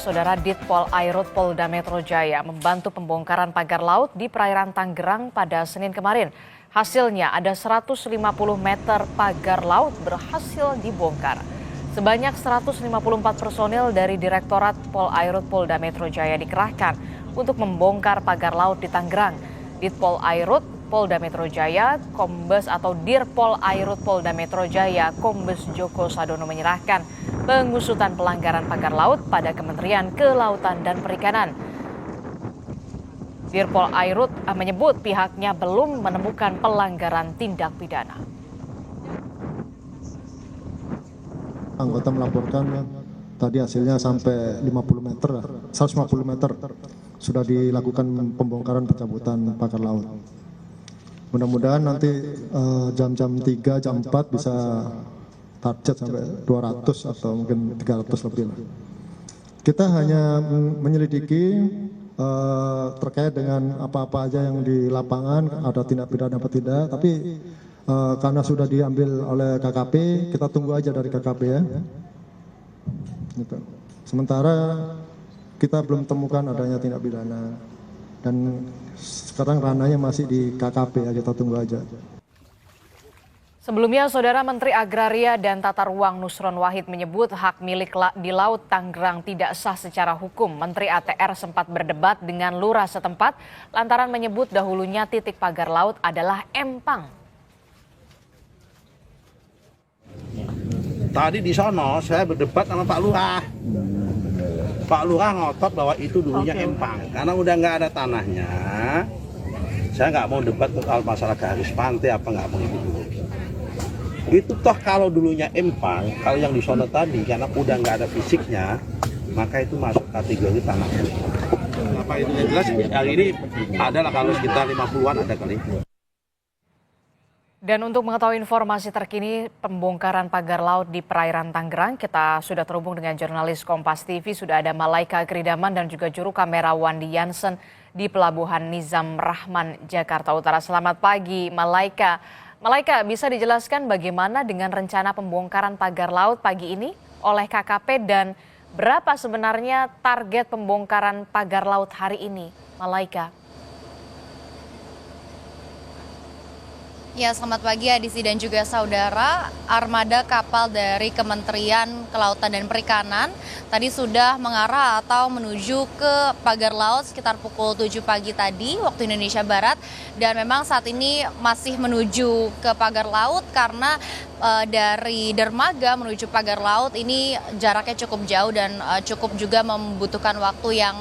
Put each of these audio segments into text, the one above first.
Saudara Ditpol Airut Polda Metro Jaya membantu pembongkaran pagar laut di perairan Tangerang pada Senin kemarin. Hasilnya ada 150 meter pagar laut berhasil dibongkar. Sebanyak 154 personil dari Direktorat Pol Airut Polda Metro Jaya dikerahkan untuk membongkar pagar laut di Tangerang. Ditpol Airut Polda Metro Jaya, Kombes atau Dirpol Airut Polda Metro Jaya, Kombes Joko Sadono menyerahkan pengusutan pelanggaran pagar laut pada Kementerian Kelautan dan Perikanan. Dirpol Airut menyebut pihaknya belum menemukan pelanggaran tindak pidana. Anggota melaporkan tadi hasilnya sampai 50 meter, 150 meter sudah dilakukan pembongkaran pencabutan pagar laut. Mudah-mudahan nanti jam-jam 3, jam 4 bisa target sampai 200 atau mungkin 300 lebih lah. Kita hanya menyelidiki terkait dengan apa-apa aja yang di lapangan, ada tindak pidana apa tidak, tapi karena sudah diambil oleh KKP, kita tunggu aja dari KKP ya. Gitu. Sementara kita belum temukan adanya tindak pidana dan sekarang ranahnya masih di KKP ya, kita tunggu aja. Sebelumnya, Saudara Menteri Agraria dan Tata Ruang Nusron Wahid menyebut hak milik di Laut Tangerang tidak sah secara hukum. Menteri ATR sempat berdebat dengan lurah setempat lantaran menyebut dahulunya titik pagar laut adalah empang. Tadi di sono saya berdebat sama Pak Lurah. Pak Lurah ngotot bahwa itu dulunya empang. Karena udah nggak ada tanahnya, saya nggak mau debat soal masalah garis pantai apa nggak mau itu dulu. Itu toh kalau dulunya empang, kalau yang di sono tadi karena udah nggak ada fisiknya, maka itu masuk kategori tanah. Apa itu yang jelas hari ini adalah kalau sekitar 50-an ada kali. Dan untuk mengetahui informasi terkini pembongkaran pagar laut di perairan Tangerang, kita sudah terhubung dengan jurnalis Kompas TV, sudah ada Malaika Kridaman dan juga juru kamera Wandi Jansen di Pelabuhan Nizam Rahman, Jakarta Utara. Selamat pagi Malaika. Malaika, bisa dijelaskan bagaimana dengan rencana pembongkaran pagar laut pagi ini oleh KKP dan berapa sebenarnya target pembongkaran pagar laut hari ini, Malaika? Ya, selamat pagi Adisi dan juga saudara. Armada kapal dari Kementerian Kelautan dan Perikanan tadi sudah mengarah atau menuju ke pagar laut sekitar pukul 7 pagi tadi waktu Indonesia Barat. Dan memang saat ini masih menuju ke pagar laut karena dari dermaga menuju pagar laut ini jaraknya cukup jauh dan cukup juga membutuhkan waktu yang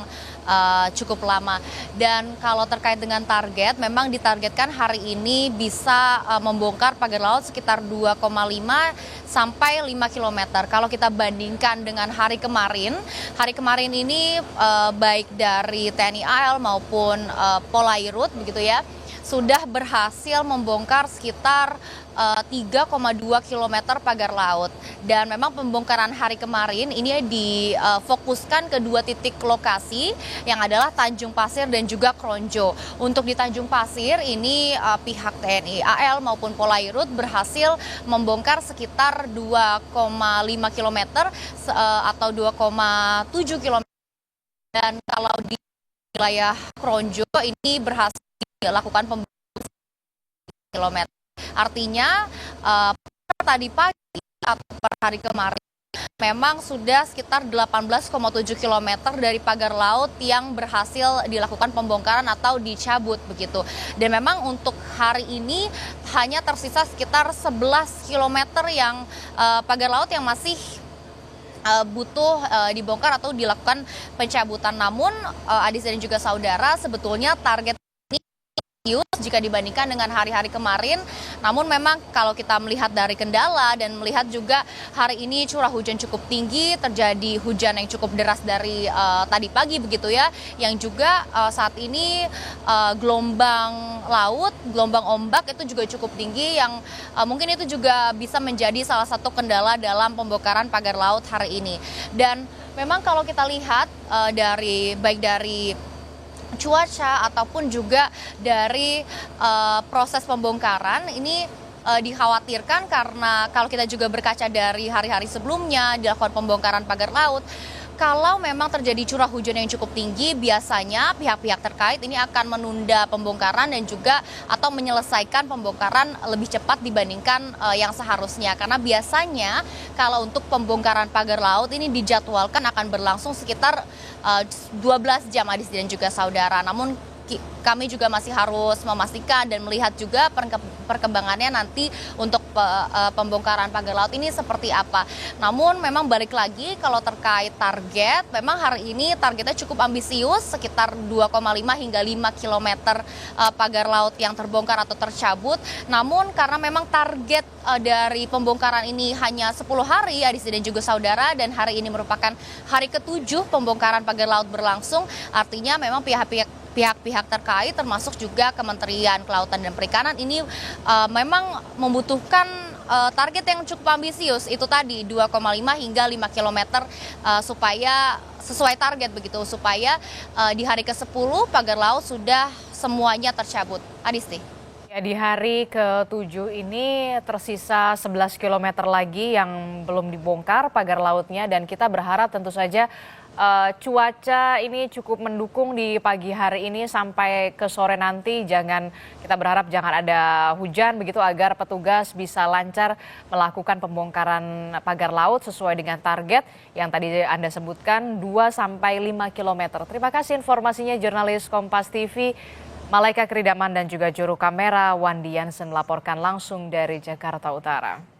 cukup lama. Dan kalau terkait dengan target, memang ditargetkan hari ini bisa membongkar pagar laut sekitar 2,5 sampai 5 km. Kalau kita bandingkan dengan hari kemarin ini baik dari TNI AL maupun Polairut begitu ya, sudah berhasil membongkar sekitar 3,2 km pagar laut. Dan memang pembongkaran hari kemarin ini difokuskan ke dua titik lokasi yang adalah Tanjung Pasir dan juga Kronjo. Untuk di Tanjung Pasir ini pihak TNI AL maupun Polairut berhasil membongkar sekitar 2,5 km atau 2,7 km. Dan kalau di wilayah Kronjo ini berhasil dilakukan pembongkaran kilometer. Artinya tadi pagi atau per hari kemarin memang sudah sekitar 18,7 km dari pagar laut yang berhasil dilakukan pembongkaran atau dicabut begitu. Dan memang untuk hari ini hanya tersisa sekitar 11 km yang pagar laut yang masih butuh dibongkar atau dilakukan pencabutan. Namun Adis dan juga saudara, sebetulnya target jika dibandingkan dengan hari-hari kemarin. Namun memang kalau kita melihat dari kendala dan melihat juga hari ini curah hujan cukup tinggi, terjadi hujan yang cukup deras dari tadi pagi begitu ya, yang juga saat ini gelombang laut, gelombang ombak itu juga cukup tinggi yang mungkin itu juga bisa menjadi salah satu kendala dalam pembongkaran pagar laut hari ini. Dan memang kalau kita lihat baik dari cuaca ataupun juga dari proses pembongkaran ini dikhawatirkan karena kalau kita juga berkaca dari hari-hari sebelumnya dilakukan pembongkaran pagar laut, kalau memang terjadi curah hujan yang cukup tinggi, biasanya pihak-pihak terkait ini akan menunda pembongkaran dan juga atau menyelesaikan pembongkaran lebih cepat dibandingkan yang seharusnya. Karena biasanya kalau untuk pembongkaran pagar laut ini dijadwalkan akan berlangsung sekitar 12 jam Adis dan juga saudara. Namun kami juga masih harus memastikan dan melihat juga perkembangannya nanti untuk pembongkaran pagar laut ini seperti apa. Namun memang balik lagi kalau terkait target, memang hari ini targetnya cukup ambisius, sekitar 2,5 hingga 5 kilometer pagar laut yang terbongkar atau tercabut. Namun karena memang target dari pembongkaran ini hanya 10 hari, Adis dan juga saudara, dan hari ini merupakan hari ke-7 pembongkaran pagar laut berlangsung, artinya memang pihak-pihak terkait termasuk juga Kementerian Kelautan dan Perikanan ini memang membutuhkan target yang cukup ambisius, itu tadi 2,5 hingga 5 kilometer supaya sesuai target begitu, supaya di hari ke-10 pagar laut sudah semuanya tercabut. Adisti. Ya, di hari ke-7 ini tersisa 11 km lagi yang belum dibongkar pagar lautnya, dan kita berharap tentu saja cuaca ini cukup mendukung di pagi hari ini sampai ke sore nanti. Kita berharap jangan ada hujan begitu, agar petugas bisa lancar melakukan pembongkaran pagar laut sesuai dengan target yang tadi Anda sebutkan 2-5 km. Terima kasih informasinya jurnalis Kompas TV Malaika Kridaman dan juga juru kamera Wandi Yansen melaporkan langsung dari Jakarta Utara.